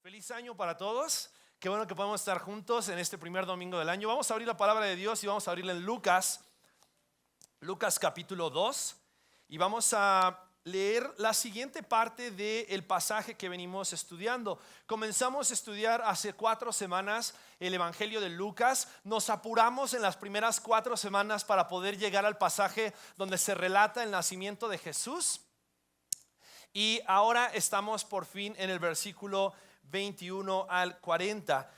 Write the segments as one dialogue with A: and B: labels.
A: Feliz año para todos. Qué bueno que podemos estar juntos en este primer domingo del año. Vamos a abrir la palabra de Dios y vamos a abrirla en Lucas capítulo 2. Y vamos a leer la siguiente parte del pasaje que venimos estudiando. Comenzamos a estudiar hace 4 semanas el Evangelio de Lucas. Nos apuramos en las primeras 4 semanas para poder llegar al pasaje donde se relata el nacimiento de Jesús. Y ahora estamos por fin en el versículo 21 al 40.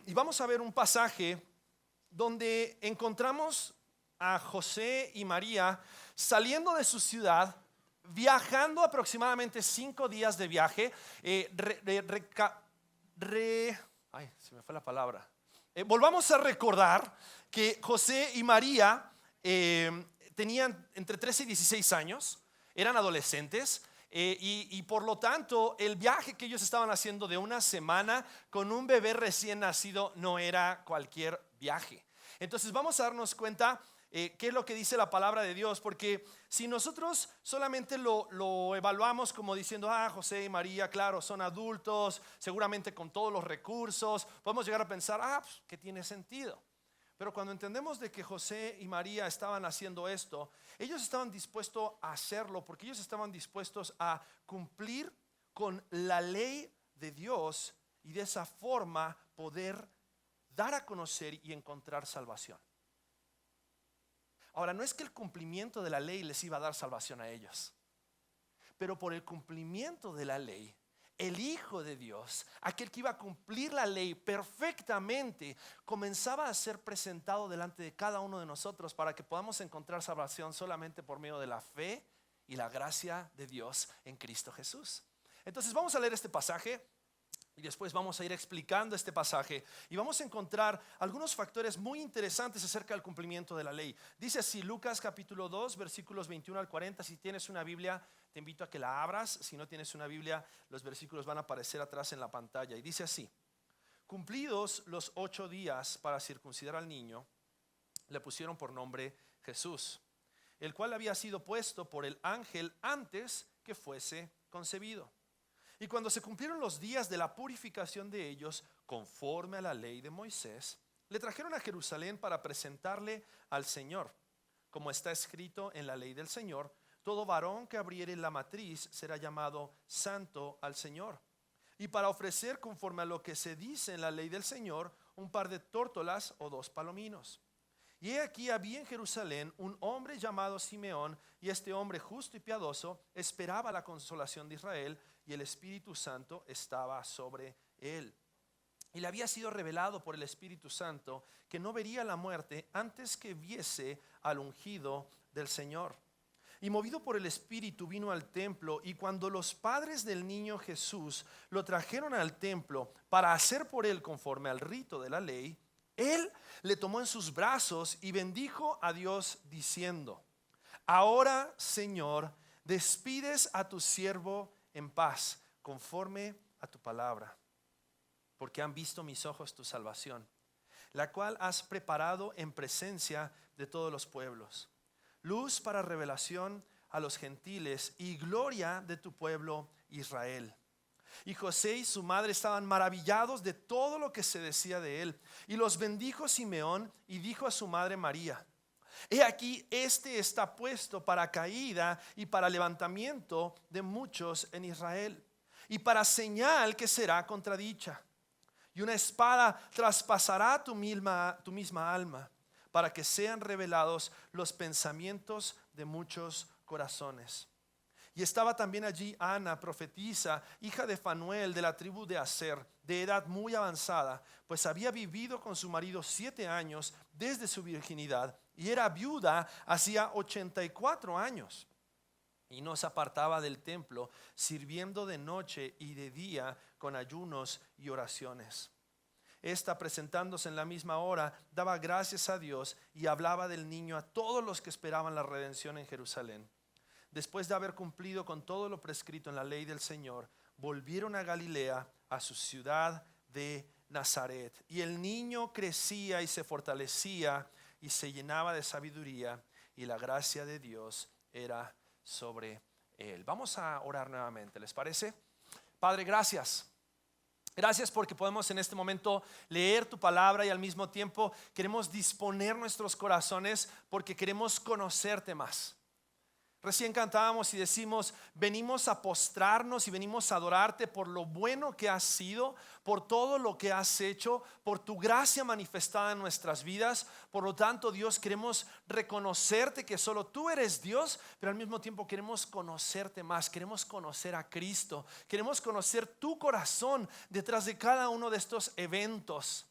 A: Y vamos a ver un pasaje donde encontramos a José y María saliendo de su ciudad, viajando aproximadamente 5 días de viaje. Se me fue la palabra. Volvamos a recordar que José y María tenían entre 13 y 16 años, eran adolescentes. Y por lo tanto el viaje que ellos estaban haciendo de una semana con un bebé recién nacido no era cualquier viaje. Entonces vamos a darnos cuenta qué es lo que dice la palabra de Dios, porque si nosotros solamente lo evaluamos como diciendo, José y María, claro, son adultos, seguramente con todos los recursos, podemos llegar a pensar, pues, que tiene sentido. Pero cuando entendemos de que José y María estaban haciendo esto, ellos estaban dispuestos a hacerlo porque ellos estaban dispuestos a cumplir con la ley de Dios y de esa forma poder dar a conocer y encontrar salvación. Ahora, no es que el cumplimiento de la ley les iba a dar salvación a ellos, pero por el cumplimiento de la ley, el Hijo de Dios, aquel que iba a cumplir la ley perfectamente, comenzaba a ser presentado delante de cada uno de nosotros para que podamos encontrar salvación solamente por medio de la fe y la gracia de Dios en Cristo Jesús. Entonces vamos a leer este pasaje y después vamos a ir explicando este pasaje y vamos a encontrar algunos factores muy interesantes acerca del cumplimiento de la ley. Dice así Lucas capítulo 2 versículos 21 al 40. Si tienes una Biblia, te invito a que la abras. Si no tienes una Biblia, los versículos van a aparecer atrás en la pantalla. Y dice así: cumplidos los 8 días para circuncidar al niño, le pusieron por nombre Jesús, el cual había sido puesto por el ángel antes que fuese concebido. Y cuando se cumplieron los días de la purificación de ellos, conforme a la ley de Moisés, le trajeron a Jerusalén para presentarle al Señor. Como está escrito en la ley del Señor, todo varón que abriere la matriz será llamado santo al Señor. Y para ofrecer, conforme a lo que se dice en la ley del Señor, un par de tórtolas o 2 palominos. Y he aquí había en Jerusalén un hombre llamado Simeón, y este hombre justo y piadoso esperaba la consolación de Israel, y el Espíritu Santo estaba sobre él. Y le había sido revelado por el Espíritu Santo que no vería la muerte antes que viese al ungido del Señor. Y movido por el Espíritu vino al templo, y cuando los padres del niño Jesús lo trajeron al templo para hacer por él conforme al rito de la ley, él le tomó en sus brazos y bendijo a Dios diciendo: ahora, Señor, despides a tu siervo en paz, conforme a tu palabra, porque han visto mis ojos tu salvación, la cual has preparado en presencia de todos los pueblos, luz para revelación a los gentiles y gloria de tu pueblo Israel. Y José y su madre estaban maravillados de todo lo que se decía de él. Y los bendijo Simeón y dijo a su madre María: he aquí, este está puesto para caída y para levantamiento de muchos en Israel, y para señal que será contradicha. Y una espada traspasará tu misma alma, para que sean revelados los pensamientos de muchos corazones. Y estaba también allí Ana, profetisa, hija de Fanuel, de la tribu de Aser, de edad muy avanzada, pues había vivido con su marido 7 años desde su virginidad, y era viuda hacía 84 años. Y no se apartaba del templo, sirviendo de noche y de día con ayunos y oraciones. Esta, presentándose en la misma hora, daba gracias a Dios y hablaba del niño a todos los que esperaban la redención en Jerusalén. Después de haber cumplido con todo lo prescrito en la ley del Señor, volvieron a Galilea, a su ciudad de Nazaret. Y el niño crecía y se fortalecía y se llenaba de sabiduría, y la gracia de Dios era sobre él. Vamos a orar nuevamente, ¿les parece? Padre, gracias. Gracias porque podemos en este momento leer tu palabra y al mismo tiempo queremos disponer nuestros corazones porque queremos conocerte más. Recién cantábamos y decimos, venimos a postrarnos y venimos a adorarte por lo bueno que has sido, por todo lo que has hecho, por tu gracia manifestada en nuestras vidas. Por lo tanto, Dios, queremos reconocerte que solo tú eres Dios, pero al mismo tiempo queremos conocerte más, queremos conocer a Cristo, queremos conocer tu corazón detrás de cada uno de estos eventos,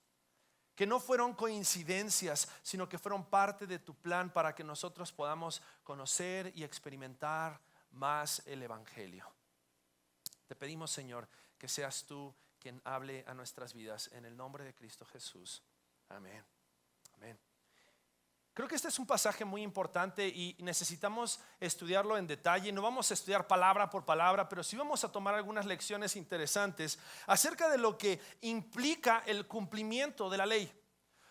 A: que no fueron coincidencias, sino que fueron parte de tu plan para que nosotros podamos conocer y experimentar más el Evangelio. Te pedimos, Señor, que seas tú quien hable a nuestras vidas en el nombre de Cristo Jesús. Amén. Amén. Creo que este es un pasaje muy importante y necesitamos estudiarlo en detalle. No vamos a estudiar palabra por palabra, pero sí vamos a tomar algunas lecciones interesantes acerca de lo que implica el cumplimiento de la ley.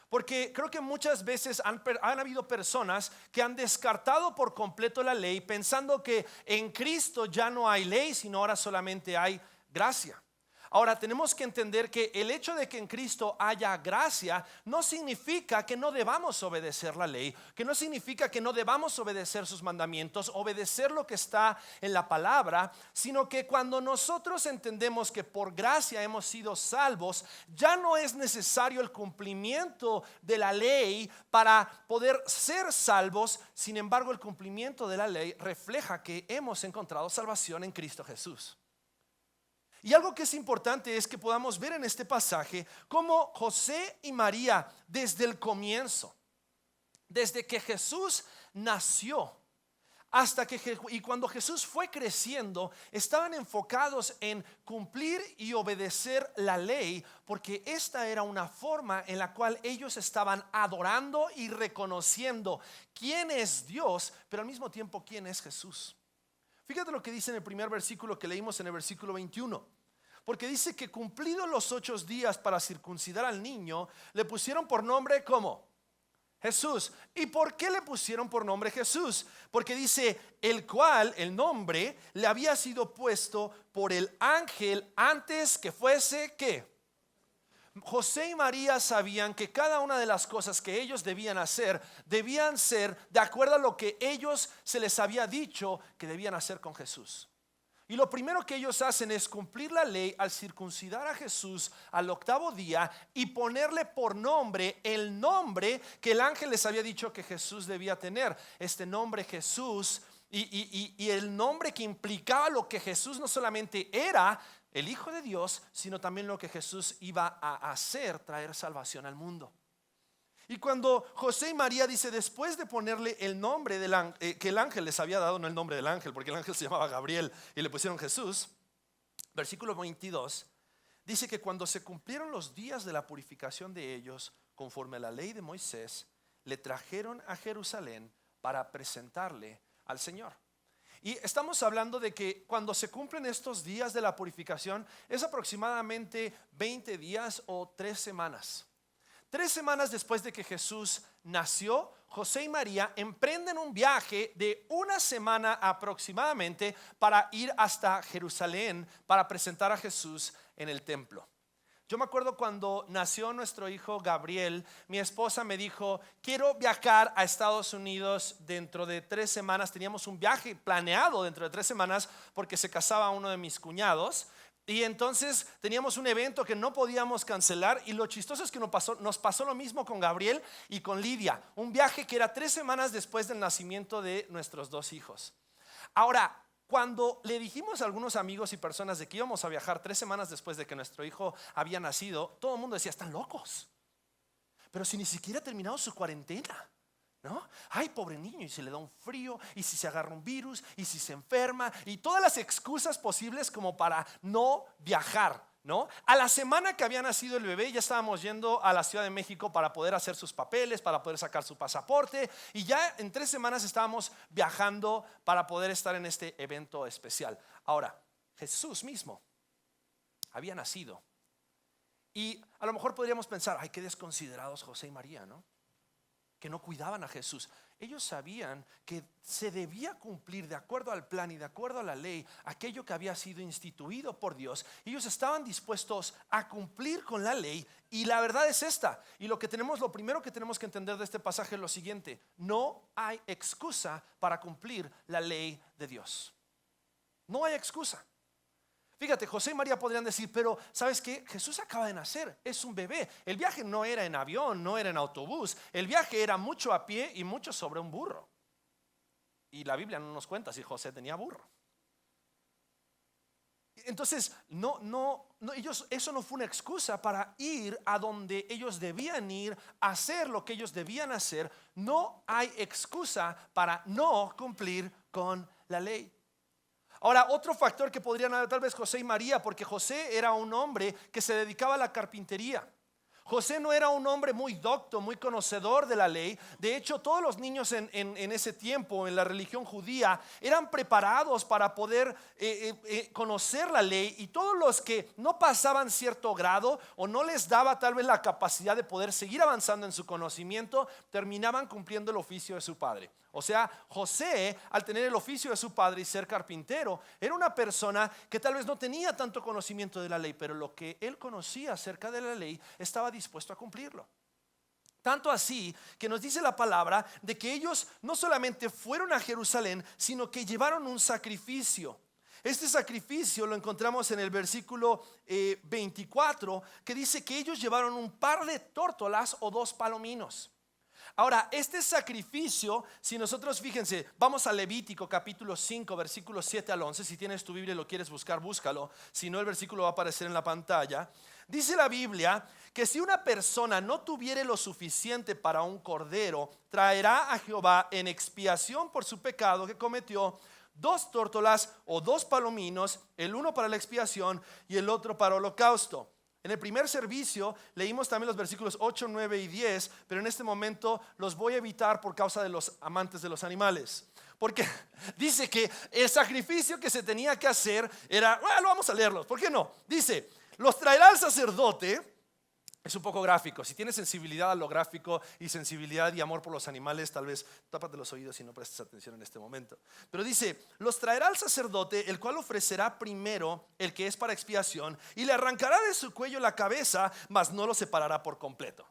A: Porque creo que muchas veces han habido personas que han descartado por completo la ley, pensando que en Cristo ya no hay ley, sino ahora solamente hay gracia. Ahora tenemos que entender que el hecho de que en Cristo haya gracia no significa que no debamos obedecer la ley, que no significa que no debamos obedecer sus mandamientos, obedecer lo que está en la palabra, sino que cuando nosotros entendemos que por gracia hemos sido salvos, ya no es necesario el cumplimiento de la ley para poder ser salvos. Sin embargo, el cumplimiento de la ley refleja que hemos encontrado salvación en Cristo Jesús. Y algo que es importante es que podamos ver en este pasaje cómo José y María desde el comienzo, desde que Jesús nació y cuando Jesús fue creciendo, estaban enfocados en cumplir y obedecer la ley, porque esta era una forma en la cual ellos estaban adorando y reconociendo quién es Dios, pero al mismo tiempo quién es Jesús. Fíjate lo que dice en el primer versículo que leímos en el versículo 21. Porque dice que cumplidos los 8 días para circuncidar al niño, le pusieron por nombre ¿cómo? Jesús. ¿Y por qué le pusieron por nombre Jesús? Porque dice, el cual, el nombre, le había sido puesto por el ángel antes que fuese ¿qué? José y María sabían que cada una de las cosas que ellos debían hacer, debían ser de acuerdo a lo que ellos se les había dicho que debían hacer con Jesús. Y lo primero que ellos hacen es cumplir la ley al circuncidar a Jesús al 8º día y ponerle por nombre el nombre que el ángel les había dicho que Jesús debía tener. Este nombre Jesús y el nombre que implicaba lo que Jesús no solamente era el Hijo de Dios, sino también lo que Jesús iba a hacer, traer salvación al mundo. Y cuando José y María dice, después de ponerle el nombre que el ángel les había dado, no el nombre del ángel, porque el ángel se llamaba Gabriel y le pusieron Jesús, versículo 22, dice que cuando se cumplieron los días de la purificación de ellos, conforme a la ley de Moisés, le trajeron a Jerusalén para presentarle al Señor. Y estamos hablando de que cuando se cumplen estos días de la purificación, es aproximadamente 20 días o 3 semanas. 3 semanas después de que Jesús nació, José y María emprenden un viaje de 1 semana aproximadamente para ir hasta Jerusalén para presentar a Jesús en el templo. Yo me acuerdo cuando nació nuestro hijo Gabriel, mi esposa me dijo, quiero viajar a Estados Unidos dentro de 3 semanas. Teníamos un viaje planeado dentro de 3 semanas porque se casaba uno de mis cuñados. Y entonces teníamos un evento que no podíamos cancelar. Y lo chistoso es que nos pasó lo mismo con Gabriel y con Lidia. Un viaje que era 3 semanas después del nacimiento de nuestros 2 hijos. Ahora, cuando le dijimos a algunos amigos y personas de que íbamos a viajar 3 semanas después de que nuestro hijo había nacido, todo el mundo decía, están locos. Pero si ni siquiera ha terminado su cuarentena, ¿no? Ay, pobre niño, y si le da un frío, y si se agarra un virus, y si se enferma, y todas las excusas posibles como para no viajar, ¿no? A la semana que había nacido el bebé ya estábamos yendo a la Ciudad de México para poder hacer sus papeles, para poder sacar su pasaporte, y ya en 3 semanas estábamos viajando para poder estar en este evento especial. Ahora, Jesús mismo había nacido, y a lo mejor podríamos pensar, ay, qué desconsiderados José y María, ¿no? Que no cuidaban a Jesús. Ellos sabían que se debía cumplir de acuerdo al plan y de acuerdo a la ley aquello que había sido instituido por Dios. Ellos estaban dispuestos a cumplir con la ley, y la verdad es esta. Y lo primero que tenemos que entender de este pasaje es lo siguiente: no hay excusa para cumplir la ley de Dios. No hay excusa. Fíjate, José y María podrían decir: pero ¿sabes qué? Jesús acaba de nacer, es un bebé. El viaje no era en avión, no era en autobús. El viaje era mucho a pie y mucho sobre un burro. Y la Biblia no nos cuenta si José tenía burro. Entonces, eso no fue una excusa para ir a donde ellos debían ir, hacer lo que ellos debían hacer. No hay excusa para no cumplir con la ley. Ahora, otro factor que podrían haber tal vez José y María, porque José era un hombre que se dedicaba a la carpintería. José no era un hombre muy docto, muy conocedor de la ley. De hecho, todos los niños en ese tiempo, en la religión judía, eran preparados para poder conocer la ley. Y todos los que no pasaban cierto grado o no les daba tal vez la capacidad de poder seguir avanzando en su conocimiento, terminaban cumpliendo el oficio de su padre. O sea, José, al tener el oficio de su padre y ser carpintero, era una persona que tal vez no tenía tanto conocimiento de la ley, pero lo que él conocía acerca de la ley estaba dispuesto a cumplirlo. Tanto así que nos dice la palabra de que ellos no solamente fueron a Jerusalén, sino que llevaron un sacrificio. Este sacrificio lo encontramos en el versículo 24, que dice que ellos llevaron un par de tórtolas o 2 palominos. Ahora, este sacrificio, si nosotros, fíjense, vamos a Levítico capítulo 5, versículos 7 al 11. Si tienes tu Biblia y lo quieres buscar, búscalo. Si no, el versículo va a aparecer en la pantalla. Dice la Biblia que si una persona no tuviere lo suficiente para un cordero, traerá a Jehová en expiación por su pecado que cometió 2 tórtolas o 2 palominos, el uno para la expiación y el otro para holocausto. En el primer servicio leímos también los versículos 8, 9 y 10, pero en este momento los voy a evitar por causa de los amantes de los animales. Porque dice que el sacrificio que se tenía que hacer era, bueno, vamos a leerlos, ¿por qué no? Dice: los traerá el sacerdote. Es un poco gráfico. Si tienes sensibilidad a lo gráfico y sensibilidad y amor por los animales, tal vez tápate los oídos y no prestes atención en este momento. Pero dice: los traerá el sacerdote, el cual ofrecerá primero el que es para expiación, y le arrancará de su cuello la cabeza, mas no lo separará por completo.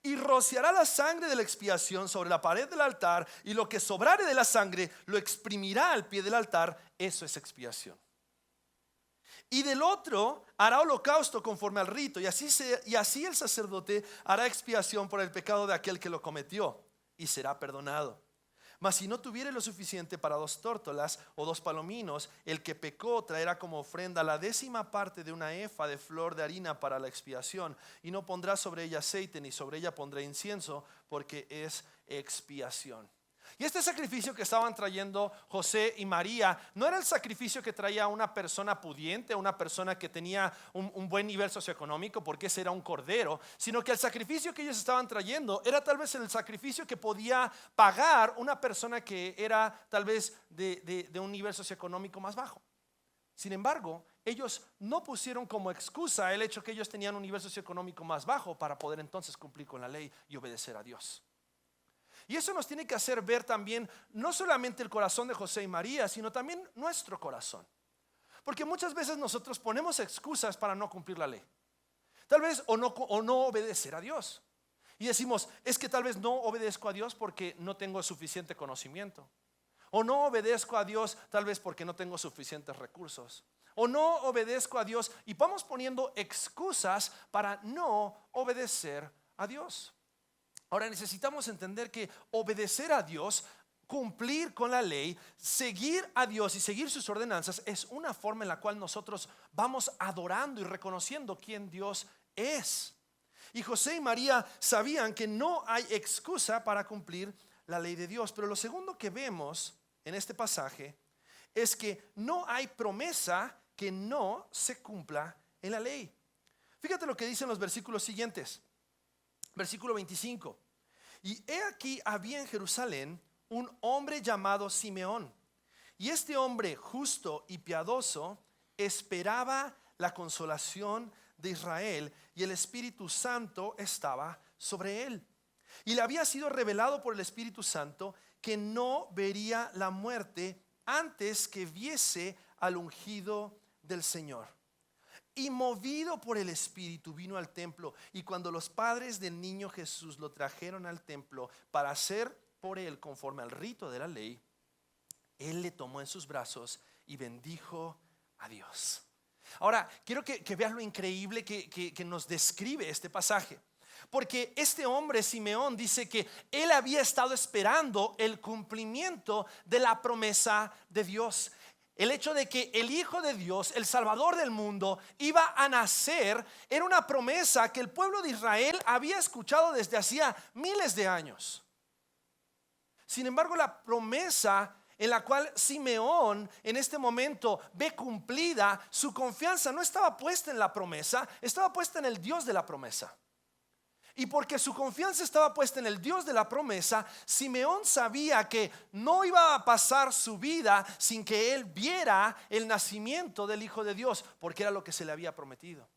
A: Y rociará la sangre de la expiación sobre la pared del altar, y lo que sobrare de la sangre lo exprimirá al pie del altar. Eso es expiación. Y del otro hará holocausto conforme al rito, y así el sacerdote hará expiación por el pecado de aquel que lo cometió, y será perdonado. Mas si no tuviere lo suficiente para 2 tórtolas o 2 palominos, el que pecó traerá como ofrenda la 10ª parte de una efa de flor de harina para la expiación, y no pondrá sobre ella aceite, ni sobre ella pondrá incienso, porque es expiación. Y este sacrificio que estaban trayendo José y María no era el sacrificio que traía una persona pudiente, una persona que tenía un buen nivel socioeconómico, porque ese era un cordero, sino que el sacrificio que ellos estaban trayendo era tal vez el sacrificio que podía pagar una persona que era tal vez de un nivel socioeconómico más bajo. Sin embargo, ellos no pusieron como excusa el hecho que ellos tenían un nivel socioeconómico más bajo para poder entonces cumplir con la ley y obedecer a Dios. Y eso nos tiene que hacer ver también no solamente el corazón de José y María, sino también nuestro corazón. Porque muchas veces nosotros ponemos excusas para no cumplir la ley. Tal vez o no obedecer a Dios. Y decimos: es que tal vez no obedezco a Dios porque no tengo suficiente conocimiento. O no obedezco a Dios tal vez porque no tengo suficientes recursos. O no obedezco a Dios, y vamos poniendo excusas para no obedecer a Dios. Ahora, necesitamos entender que obedecer a Dios, cumplir con la ley, seguir a Dios y seguir sus ordenanzas es una forma en la cual nosotros vamos adorando y reconociendo quién Dios es. Y José y María sabían que no hay excusa para cumplir la ley de Dios. Pero lo segundo que vemos en este pasaje es que no hay promesa que no se cumpla en la ley. Fíjate lo que dicen los versículos siguientes. Versículo 25: y he aquí había en Jerusalén un hombre llamado Simeón, y este hombre justo y piadoso esperaba la consolación de Israel, y el Espíritu Santo estaba sobre él. Y le había sido revelado por el Espíritu Santo que no vería la muerte antes que viese al ungido del Señor. Y movido por el Espíritu vino al templo. Y cuando los padres del niño Jesús lo trajeron al templo para hacer por él conforme al rito de la ley, él le tomó en sus brazos y bendijo a Dios. Ahora, quiero que veas lo increíble que nos describe este pasaje. Porque este hombre, Simeón, dice que él había estado esperando el cumplimiento de la promesa de Dios. El hecho de que el Hijo de Dios, el Salvador del mundo, iba a nacer, era una promesa que el pueblo de Israel había escuchado desde hacía miles de años. Sin embargo, la promesa en la cual Simeón en este momento ve cumplida, su confianza no estaba puesta en la promesa, estaba puesta en el Dios de la promesa. Y porque su confianza estaba puesta en el Dios de la promesa, Simeón sabía que no iba a pasar su vida sin que él viera el nacimiento del Hijo de Dios, porque era lo que se le había prometido.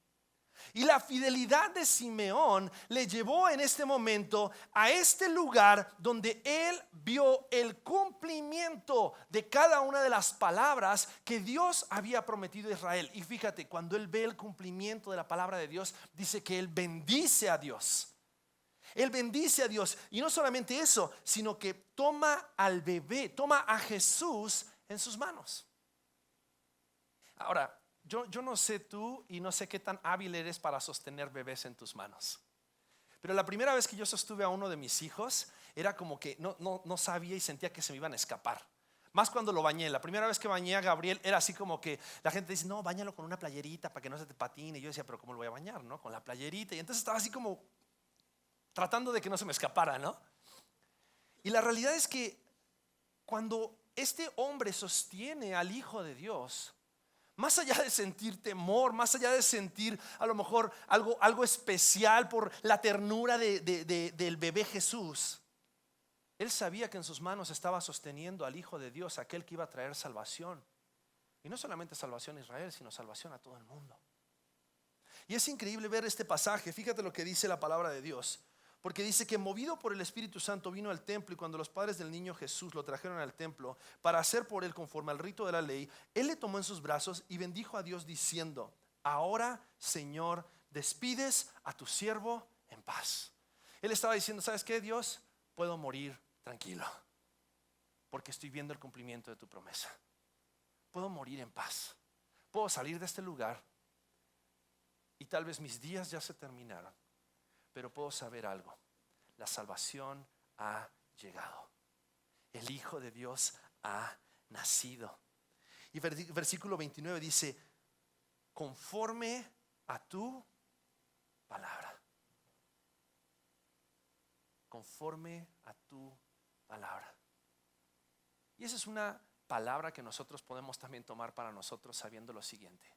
A: Y la fidelidad de Simeón le llevó en este momento a este lugar donde él vio el cumplimiento de cada una de las palabras que Dios había prometido a Israel. Y fíjate, cuando él ve el cumplimiento de la palabra de Dios, dice que él bendice a Dios. Él bendice a Dios. Y no solamente eso, sino que toma al bebé, toma a Jesús en sus manos. Ahora, yo no sé tú y no sé qué tan hábil eres para sostener bebés en tus manos. Pero la primera vez que yo sostuve a uno de mis hijos, era como que no sabía y sentía que se me iban a escapar. Más cuando lo bañé. La primera vez que bañé a Gabriel era así como que la gente dice, no, báñalo con una playerita para que no se te patine. Y yo decía, pero ¿cómo lo voy a bañar? ¿No? Con la playerita. Y entonces estaba así como tratando de que no se me escapara, ¿no? Y la realidad es que cuando este hombre sostiene al Hijo de Dios, más allá de sentir temor, más allá de sentir a lo mejor algo especial por la ternura del bebé Jesús, él sabía que en sus manos estaba sosteniendo al Hijo de Dios, aquel que iba a traer salvación. Y no solamente salvación a Israel, sino salvación a todo el mundo. Y es increíble ver este pasaje. Fíjate lo que dice la palabra de Dios. Porque dice que movido por el Espíritu Santo vino al templo, y cuando los padres del niño Jesús lo trajeron al templo para hacer por él conforme al rito de la ley, él le tomó en sus brazos y bendijo a Dios diciendo, ahora, Señor, despides a tu siervo en paz. Él estaba diciendo, ¿sabes qué, Dios? Puedo morir tranquilo, porque estoy viendo el cumplimiento de tu promesa. Puedo morir en paz. Puedo salir de este lugar y tal vez mis días ya se terminaron, pero puedo saber algo: la salvación ha llegado. El Hijo de Dios ha nacido. Y versículo 29 dice, conforme a tu palabra. Conforme a tu palabra. Y esa es una palabra que nosotros podemos también tomar para nosotros, sabiendo lo siguiente: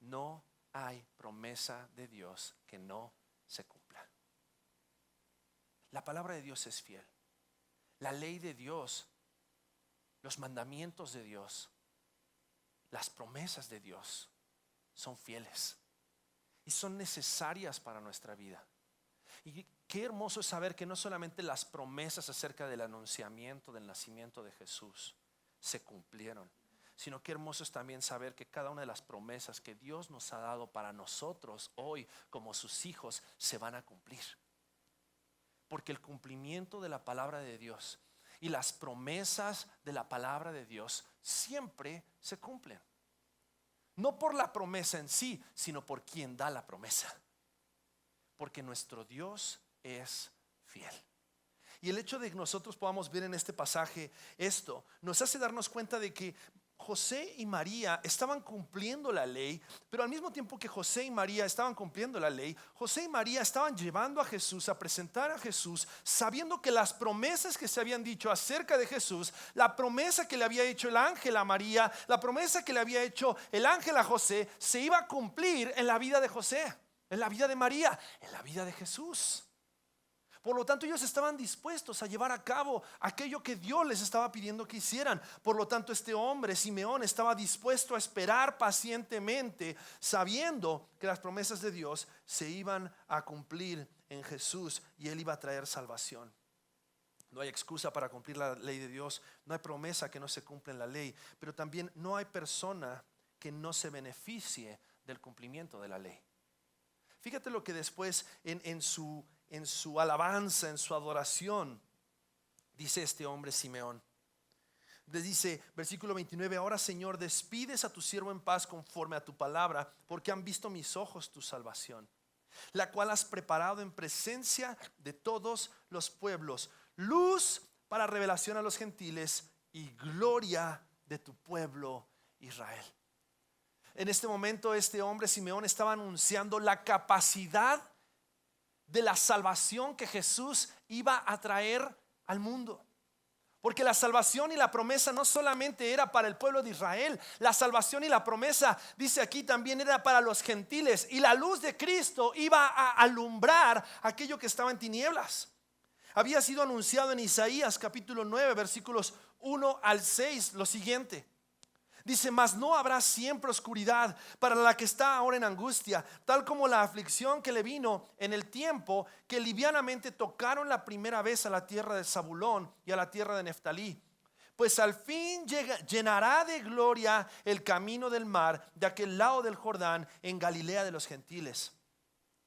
A: no hay promesa de Dios que no se cumpla. La palabra de Dios es fiel. La ley de Dios, los mandamientos de Dios, las promesas de Dios son fieles y son necesarias para nuestra vida. Y qué hermoso es saber que no solamente las promesas acerca del anunciamiento del nacimiento de Jesús se cumplieron, sino que hermoso es también saber que cada una de las promesas que Dios nos ha dado para nosotros hoy como sus hijos se van a cumplir. Porque el cumplimiento de la palabra de Dios y las promesas de la palabra de Dios siempre se cumplen. No por la promesa en sí, sino por quien da la promesa. Porque nuestro Dios es fiel. Y el hecho de que nosotros podamos ver en este pasaje esto, nos hace darnos cuenta de que José y María estaban cumpliendo la ley, pero al mismo tiempo que José y María estaban cumpliendo la ley, José y María estaban llevando a Jesús, a presentar a Jesús, sabiendo que las promesas que se habían dicho acerca de Jesús, la promesa que le había hecho el ángel a María, la promesa que le había hecho el ángel a José, se iba a cumplir en la vida de José, en la vida de María, en la vida de Jesús. Por lo tanto, ellos estaban dispuestos a llevar a cabo aquello que Dios les estaba pidiendo que hicieran. Por lo tanto, este hombre, Simeón, estaba dispuesto a esperar pacientemente, sabiendo que las promesas de Dios se iban a cumplir en Jesús y Él iba a traer salvación. No hay excusa para cumplir la ley de Dios. No hay promesa que no se cumpla en la ley. Pero también no hay persona que no se beneficie del cumplimiento de la ley. Fíjate lo que después en su alabanza, en su adoración, dice este hombre Simeón. Les dice, versículo 29, ahora Señor, despides a tu siervo en paz conforme a tu palabra, porque han visto mis ojos tu salvación, la cual has preparado en presencia de todos los pueblos, luz para revelación a los gentiles y gloria de tu pueblo Israel. En este momento este hombre Simeón estaba anunciando la capacidad de la salvación que Jesús iba a traer al mundo. Porque la salvación y la promesa no solamente era para el pueblo de Israel, la salvación y la promesa, dice aquí, también era para los gentiles. Y la luz de Cristo iba a alumbrar aquello que estaba en tinieblas. Había sido anunciado en Isaías capítulo 9 versículos 1 al 6 lo siguiente. Dice, mas no habrá siempre oscuridad para la que está ahora en angustia, tal como la aflicción que le vino en el tiempo que livianamente tocaron la primera vez a la tierra de Zabulón y a la tierra de Neftalí. Pues al fin llenará de gloria el camino del mar de aquel lado del Jordán en Galilea de los gentiles.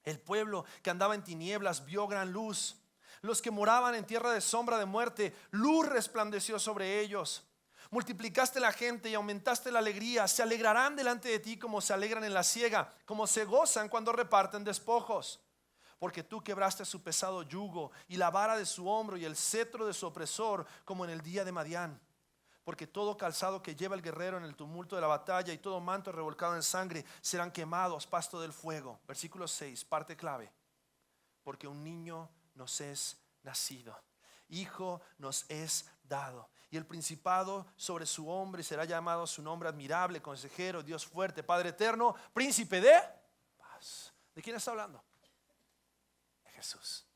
A: El pueblo que andaba en tinieblas vio gran luz. Los que moraban en tierra de sombra de muerte, luz resplandeció sobre ellos. Multiplicaste la gente y aumentaste la alegría. Se alegrarán delante de ti como se alegran en la siega, como se gozan cuando reparten despojos. Porque tú quebraste su pesado yugo y la vara de su hombro y el cetro de su opresor, como en el día de Madián. Porque todo calzado que lleva el guerrero en el tumulto de la batalla y todo manto revolcado en sangre serán quemados, pasto del fuego. Versículo 6, parte clave. Porque un niño nos es nacido, hijo nos es dado, y el principado sobre su hombro, y será llamado su nombre admirable, consejero, Dios fuerte, Padre eterno, príncipe de paz. ¿De quién está hablando? De Jesús.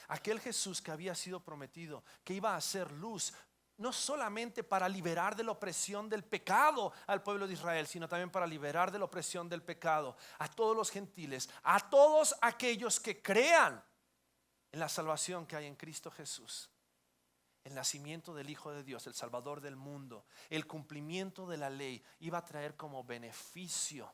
A: Aquel Jesús que había sido prometido, que iba a ser luz, no solamente para liberar de la opresión del pecado al pueblo de Israel, sino también para liberar de la opresión del pecado a todos los gentiles, a todos aquellos que crean en la salvación que hay en Cristo Jesús. El nacimiento del Hijo de Dios, el Salvador del mundo, el cumplimiento de la ley iba a traer como beneficio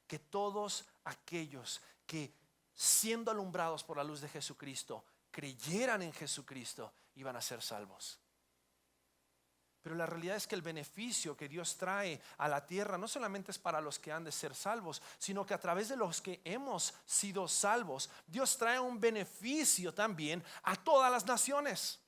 A: que todos aquellos que, siendo alumbrados por la luz de Jesucristo, creyeran en Jesucristo, iban a ser salvos. Pero la realidad es que el beneficio que Dios trae a la tierra no solamente es para los que han de ser salvos, sino que a través de los que hemos sido salvos, Dios trae un beneficio también a todas las naciones.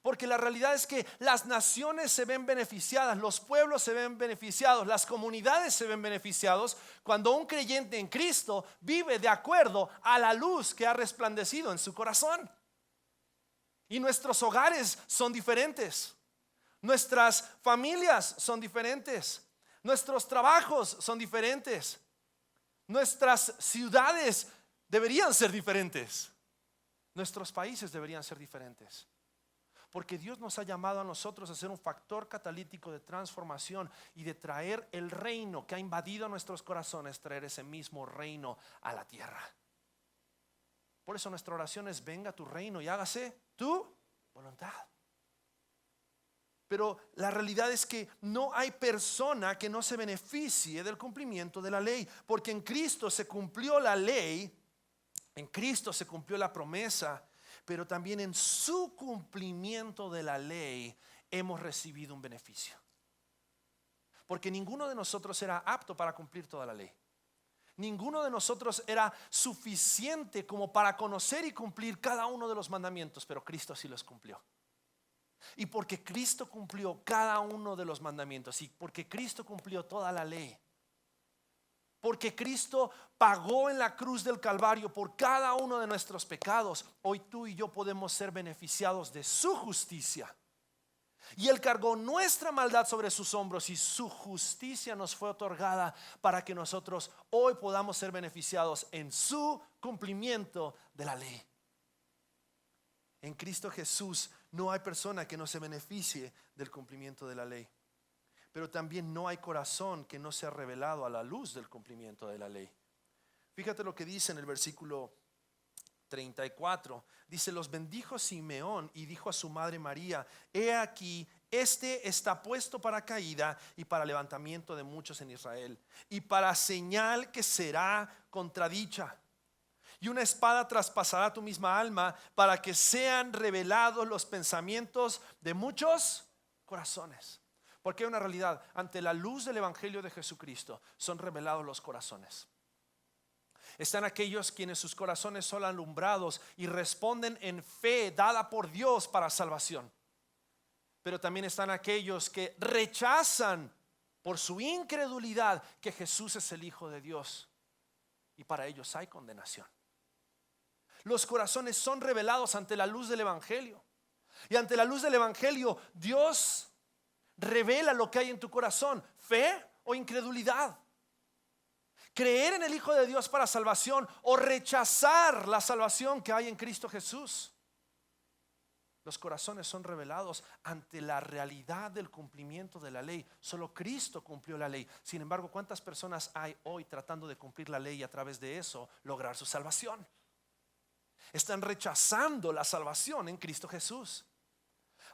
A: Porque la realidad es que las naciones se ven beneficiadas, los pueblos se ven beneficiados, las comunidades se ven beneficiados cuando un creyente en Cristo vive de acuerdo a la luz que ha resplandecido en su corazón. Y nuestros hogares son diferentes. Nuestras familias son diferentes. Nuestros trabajos son diferentes. Nuestras ciudades deberían ser diferentes. Nuestros países deberían ser diferentes. Porque Dios nos ha llamado a nosotros a ser un factor catalítico de transformación y de traer el reino que ha invadido nuestros corazones, traer ese mismo reino a la tierra. Por eso nuestra oración es: venga tu reino y hágase tu voluntad. Pero la realidad es que no hay persona que no se beneficie del cumplimiento de la ley, porque en Cristo se cumplió la ley, en Cristo se cumplió la promesa, pero también en su cumplimiento de la ley hemos recibido un beneficio. Porque ninguno de nosotros era apto para cumplir toda la ley. Ninguno de nosotros era suficiente como para conocer y cumplir cada uno de los mandamientos, pero Cristo sí los cumplió. Y porque Cristo cumplió cada uno de los mandamientos, y porque Cristo cumplió toda la ley, porque Cristo pagó en la cruz del Calvario por cada uno de nuestros pecados, hoy tú y yo podemos ser beneficiados de su justicia. Y Él cargó nuestra maldad sobre sus hombros, y su justicia nos fue otorgada para que nosotros hoy podamos ser beneficiados en su cumplimiento de la ley. En Cristo Jesús no hay persona que no se beneficie del cumplimiento de la ley. Pero también no hay corazón que no sea revelado a la luz del cumplimiento de la ley. Fíjate lo que dice en el versículo 34. Dice: los bendijo Simeón y dijo a su madre María: he aquí, este está puesto para caída y para levantamiento de muchos en Israel, y para señal que será contradicha. Y una espada traspasará tu misma alma, para que sean revelados los pensamientos de muchos corazones. Porque hay una realidad: ante la luz del evangelio de Jesucristo son revelados los corazones. Están aquellos quienes sus corazones son alumbrados y responden en fe dada por Dios para salvación. Pero también están aquellos que rechazan por su incredulidad que Jesús es el Hijo de Dios, y para ellos hay condenación. Los corazones son revelados ante la luz del evangelio, y ante la luz del evangelio Dios revela lo que hay en tu corazón: fe o incredulidad, creer en el Hijo de Dios para salvación o rechazar la salvación que hay en Cristo Jesús. Los corazones son revelados ante la realidad del cumplimiento de la ley. Solo Cristo cumplió la ley. Sin embargo, ¿cuántas personas hay hoy tratando de cumplir la ley y a través de eso lograr su salvación? Están rechazando la salvación en Cristo Jesús.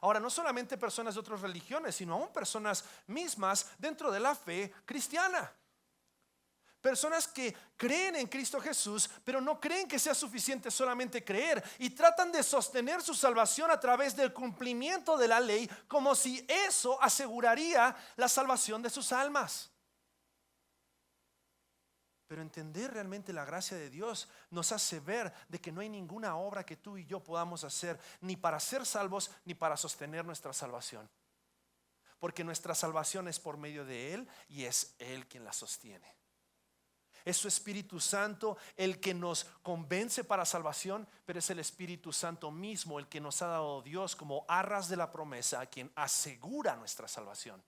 A: Ahora, no solamente personas de otras religiones, sino aún personas mismas dentro de la fe cristiana. Personas que creen en Cristo Jesús, pero no creen que sea suficiente solamente creer, y tratan de sostener su salvación a través del cumplimiento de la ley, como si eso aseguraría la salvación de sus almas. Pero entender realmente la gracia de Dios nos hace ver de que no hay ninguna obra que tú y yo podamos hacer, ni para ser salvos, ni para sostener nuestra salvación. Porque nuestra salvación es por medio de Él, y es Él quien la sostiene. Es su Espíritu Santo el que nos convence para salvación, pero es el Espíritu Santo mismo el que nos ha dado Dios como arras de la promesa, a quien asegura nuestra salvación.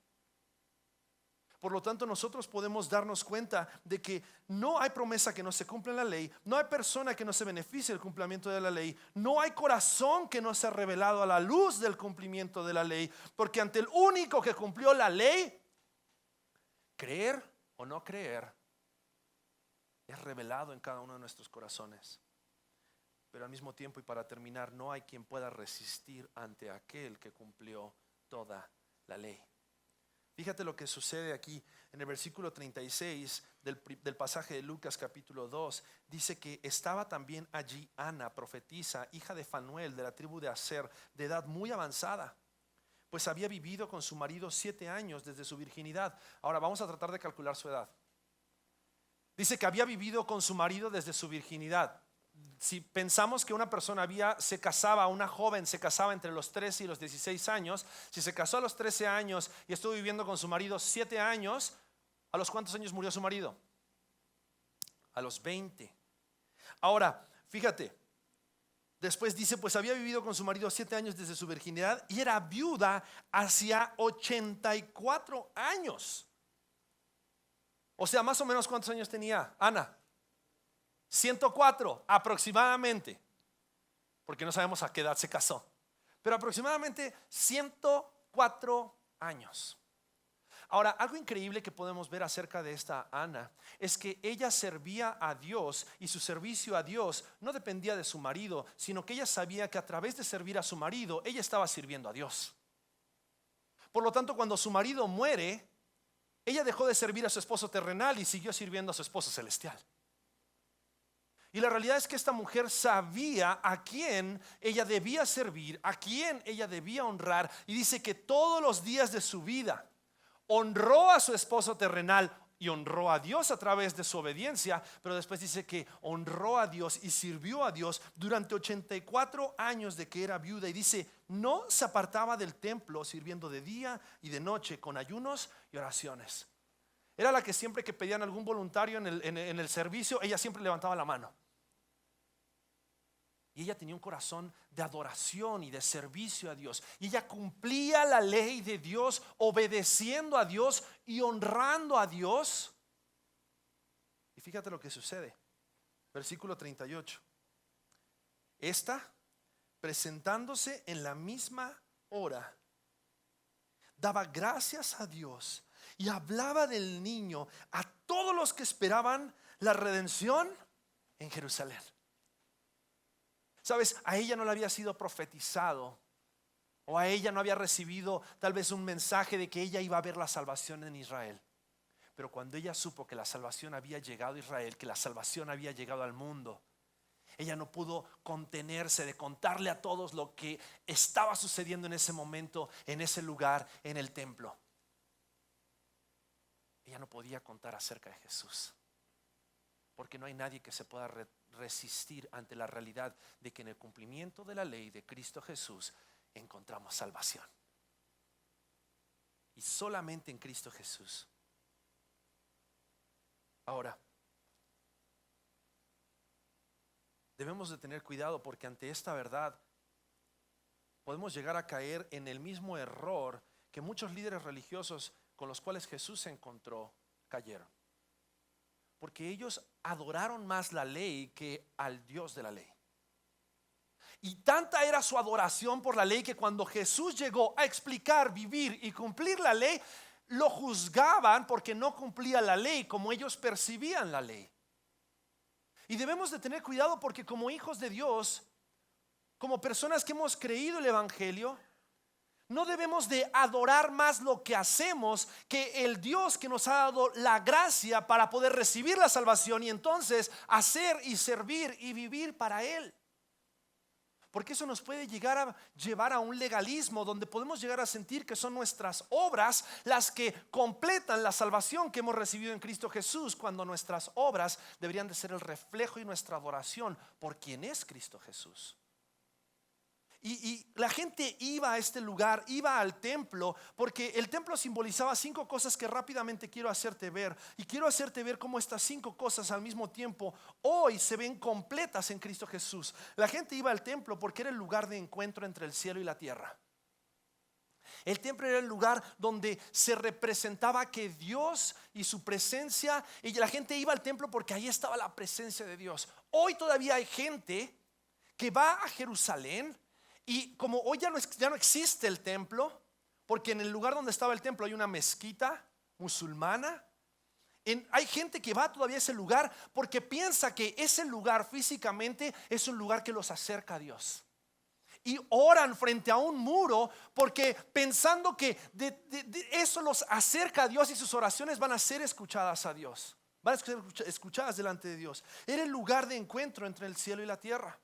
A: Por lo tanto, nosotros podemos darnos cuenta de que no hay promesa que no se cumpla en la ley, no hay persona que no se beneficie del cumplimiento de la ley, no hay corazón que no sea revelado a la luz del cumplimiento de la ley, porque ante el único que cumplió la ley, creer o no creer es revelado en cada uno de nuestros corazones. Pero al mismo tiempo, y para terminar, no hay quien pueda resistir ante aquel que cumplió toda la ley. Fíjate lo que sucede aquí en el versículo 36 del pasaje de Lucas capítulo 2. Dice que estaba también allí Ana, profetisa, hija de Fanuel, de la tribu de Aser, de edad muy avanzada, pues había vivido con su marido 7 años desde su virginidad. Ahora vamos a tratar de calcular su edad. Dice que había vivido con su marido desde su virginidad. Si pensamos que una persona se casaba, una joven se casaba entre los 13 y los 16 años, si se casó a los 13 años y estuvo viviendo con su marido 7 años, ¿a los cuántos años murió su marido? A los 20. Ahora, fíjate, después dice, pues había vivido con su marido 7 años desde su virginidad, y era viuda hacia 84 años. O sea, más o menos, ¿cuántos años tenía Ana? 104 aproximadamente, porque no sabemos a qué edad se casó, pero aproximadamente 104 años. Ahora, algo increíble que podemos ver acerca de esta Ana es que ella servía a Dios, y su servicio a Dios no dependía de su marido, sino que ella sabía que a través de servir a su marido, ella estaba sirviendo a Dios. Por lo tanto, cuando su marido muere, ella dejó de servir a su esposo terrenal y siguió sirviendo a su esposo celestial. Y la realidad es que esta mujer sabía a quién ella debía servir, a quién ella debía honrar, y dice que todos los días de su vida honró a su esposo terrenal y honró a Dios a través de su obediencia, pero después dice que honró a Dios y sirvió a Dios durante 84 años de que era viuda, y dice, no se apartaba del templo, sirviendo de día y de noche con ayunos y oraciones. Era la que siempre que pedían algún voluntario en el servicio, ella siempre levantaba la mano. Y ella tenía un corazón de adoración y de servicio a Dios. Y ella cumplía la ley de Dios, obedeciendo a Dios y honrando a Dios. Y fíjate lo que sucede. Versículo 38. Esta presentándose en la misma hora, daba gracias a Dios y hablaba del niño a todos los que esperaban la redención en Jerusalén. Sabes, a ella no le había sido profetizado, o a ella no había recibido tal vez un mensaje de que ella iba a ver la salvación en Israel. Pero cuando ella supo que la salvación había llegado a Israel, que la salvación había llegado al mundo, ella no pudo contenerse de contarle a todos lo que estaba sucediendo en ese momento, en ese lugar, en el templo. Ella no podía contar acerca de Jesús, porque no hay nadie que se pueda resistir ante la realidad de que en el cumplimiento de la ley de Cristo Jesús encontramos salvación. Y solamente en Cristo Jesús. Ahora, debemos de tener cuidado, porque ante esta verdad podemos llegar a caer en el mismo error que muchos líderes religiosos con los cuales Jesús se encontró cayeron. Porque ellos adoraron más la ley que al Dios de la ley. Y tanta era su adoración por la ley que cuando Jesús llegó a explicar, vivir y cumplir la ley, lo juzgaban porque no cumplía la ley como ellos percibían la ley. Y debemos de tener cuidado, porque como hijos de Dios, como personas que hemos creído el evangelio, no debemos de adorar más lo que hacemos que el Dios que nos ha dado la gracia para poder recibir la salvación y entonces hacer y servir y vivir para Él. Porque eso nos puede llegar a llevar a un legalismo donde podemos llegar a sentir que son nuestras obras las que completan la salvación que hemos recibido en Cristo Jesús, cuando nuestras obras deberían de ser el reflejo y nuestra adoración por quien es Cristo Jesús. Y la gente iba a este lugar, iba al templo, porque el templo simbolizaba 5 cosas que rápidamente quiero hacerte ver. Y quiero hacerte ver cómo estas 5 cosas al mismo tiempo hoy se ven completas en Cristo Jesús. La gente iba al templo porque era el lugar de encuentro entre el cielo y la tierra. El templo era el lugar donde se representaba que Dios y su presencia, y la gente iba al templo porque ahí estaba la presencia de Dios. Hoy todavía hay gente que va a Jerusalén. Y como hoy ya no existe el templo, porque en el lugar donde estaba el templo hay una mezquita musulmana, hay gente que va todavía a ese lugar porque piensa que ese lugar físicamente es un lugar que los acerca a Dios. Y oran frente a un muro porque pensando que de eso los acerca a Dios, y sus oraciones van a ser escuchadas a Dios, van a ser escuchadas delante de Dios. Era el lugar de encuentro entre el cielo y la tierra.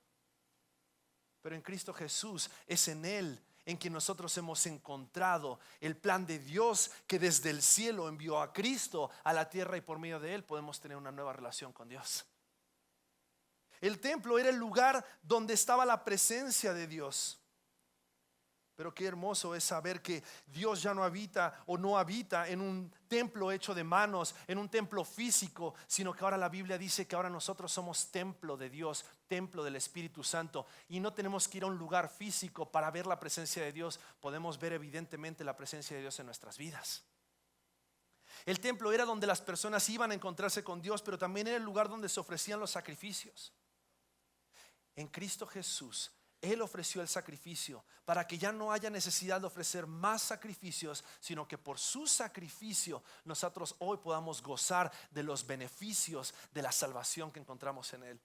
A: Pero en Cristo Jesús es en Él en que nosotros hemos encontrado el plan de Dios, que desde el cielo envió a Cristo a la tierra, y por medio de Él podemos tener una nueva relación con Dios. El templo era el lugar donde estaba la presencia de Dios. Pero qué hermoso es saber que Dios ya no habita, o no habita en un templo hecho de manos, en un templo físico, sino que ahora la Biblia dice que ahora nosotros somos templo de Dios, templo del Espíritu Santo, y no tenemos que ir a un lugar físico para ver la presencia de Dios. Podemos ver evidentemente la presencia de Dios en nuestras vidas. El templo era donde las personas iban a encontrarse con Dios, pero también era el lugar donde se ofrecían los sacrificios. En Cristo Jesús Él ofreció el sacrificio para que ya no haya necesidad de ofrecer más sacrificios, sino que por su sacrificio nosotros hoy podamos gozar de los beneficios de la salvación que encontramos en Él.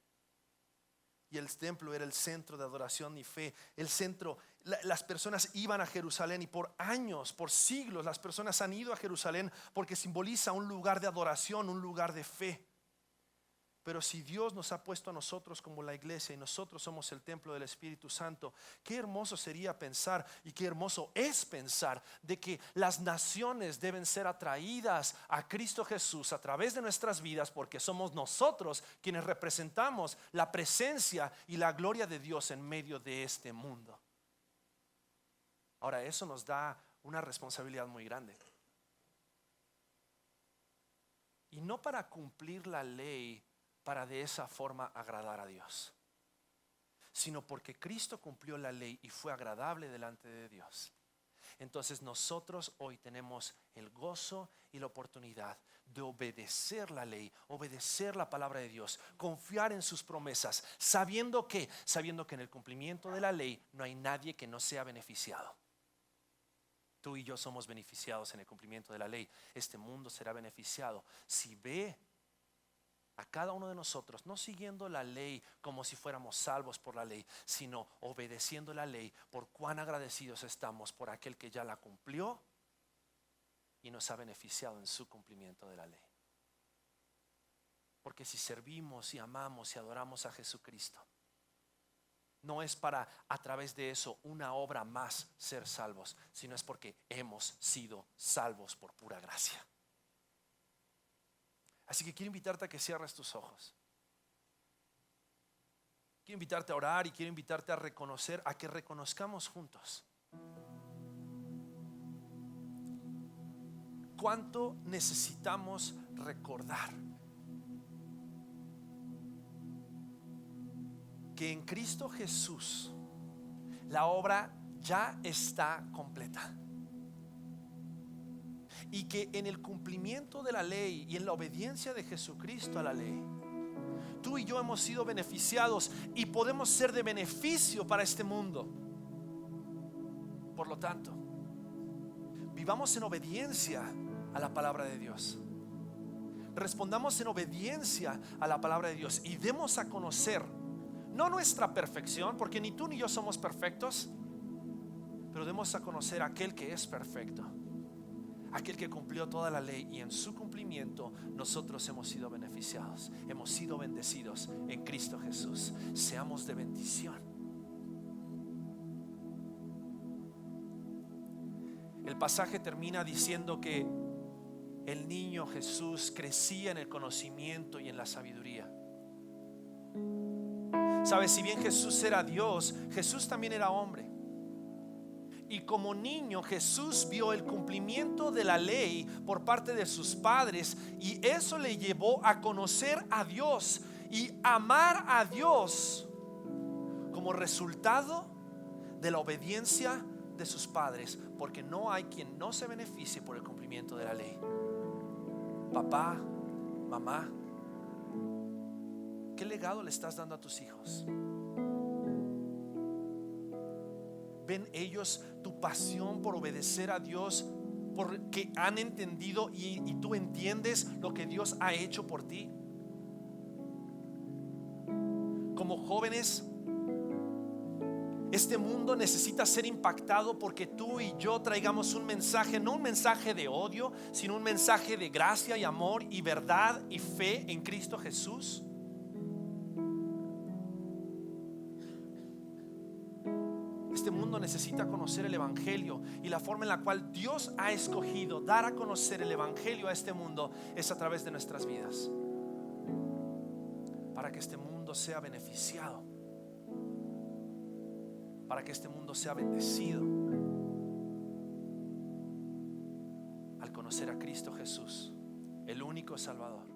A: Y el templo era el centro de adoración y fe. El centro, las personas iban a Jerusalén, y por años, por siglos, las personas han ido a Jerusalén porque simboliza un lugar de adoración, un lugar de fe. Pero si Dios nos ha puesto a nosotros como la iglesia, y nosotros somos el templo del Espíritu Santo, qué hermoso sería pensar, y qué hermoso es pensar, de que las naciones deben ser atraídas a Cristo Jesús a través de nuestras vidas, porque somos nosotros quienes representamos la presencia y la gloria de Dios en medio de este mundo. Ahora, eso nos da una responsabilidad muy grande. Y no para cumplir la ley para de esa forma agradar a Dios, sino porque Cristo cumplió la ley y fue agradable delante de Dios. Entonces nosotros hoy tenemos el gozo y la oportunidad de obedecer la ley, obedecer la palabra de Dios, confiar en sus promesas, sabiendo que en el cumplimiento de la ley no hay nadie que no sea beneficiado. Tú y yo somos beneficiados en el cumplimiento de la ley. Este mundo será beneficiado si ve a cada uno de nosotros no siguiendo la ley como si fuéramos salvos por la ley, sino obedeciendo la ley por cuán agradecidos estamos por aquel que ya la cumplió y nos ha beneficiado en su cumplimiento de la ley. Porque si servimos y amamos y adoramos a Jesucristo, no es para a través de eso una obra más ser salvos, sino es porque hemos sido salvos por pura gracia. Así que quiero invitarte a que cierres tus ojos. Quiero invitarte a orar y quiero invitarte a reconocer, a que reconozcamos juntos cuánto necesitamos recordar que en Cristo Jesús la obra ya está completa. Y que en el cumplimiento de la ley y en la obediencia de Jesucristo a la ley, tú y yo hemos sido beneficiados y podemos ser de beneficio para este mundo. Por lo tanto, vivamos en obediencia a la palabra de Dios. Respondamos en obediencia a la palabra de Dios y demos a conocer, no nuestra perfección, porque ni tú ni yo somos perfectos, pero demos a conocer a aquel que es perfecto, aquel que cumplió toda la ley, y en su cumplimiento nosotros hemos sido beneficiados, hemos sido bendecidos en Cristo Jesús. Seamos de bendición. El pasaje termina diciendo que el niño Jesús crecía en el conocimiento y en la sabiduría. Sabes, si bien Jesús era Dios, Jesús también era hombre. Y como niño Jesús vio el cumplimiento de la ley por parte de sus padres, y eso le llevó a conocer a Dios y amar a Dios como resultado de la obediencia de sus padres, porque no hay quien no se beneficie por el cumplimiento de la ley. Papá, mamá, ¿qué legado le estás dando a tus hijos? ¿Ven ellos tu pasión por obedecer a Dios, porque han entendido y tú entiendes lo que Dios ha hecho por ti? Como jóvenes, este mundo necesita ser impactado porque tú y yo traigamos un mensaje, no un mensaje de odio, sino un mensaje de gracia y amor y verdad y fe en Cristo Jesús. Este mundo necesita conocer el Evangelio, y la forma en la cual Dios ha escogido dar a conocer el Evangelio a este mundo es a través de nuestras vidas, para que este mundo sea beneficiado, para que este mundo sea bendecido al conocer a Cristo Jesús, el único Salvador.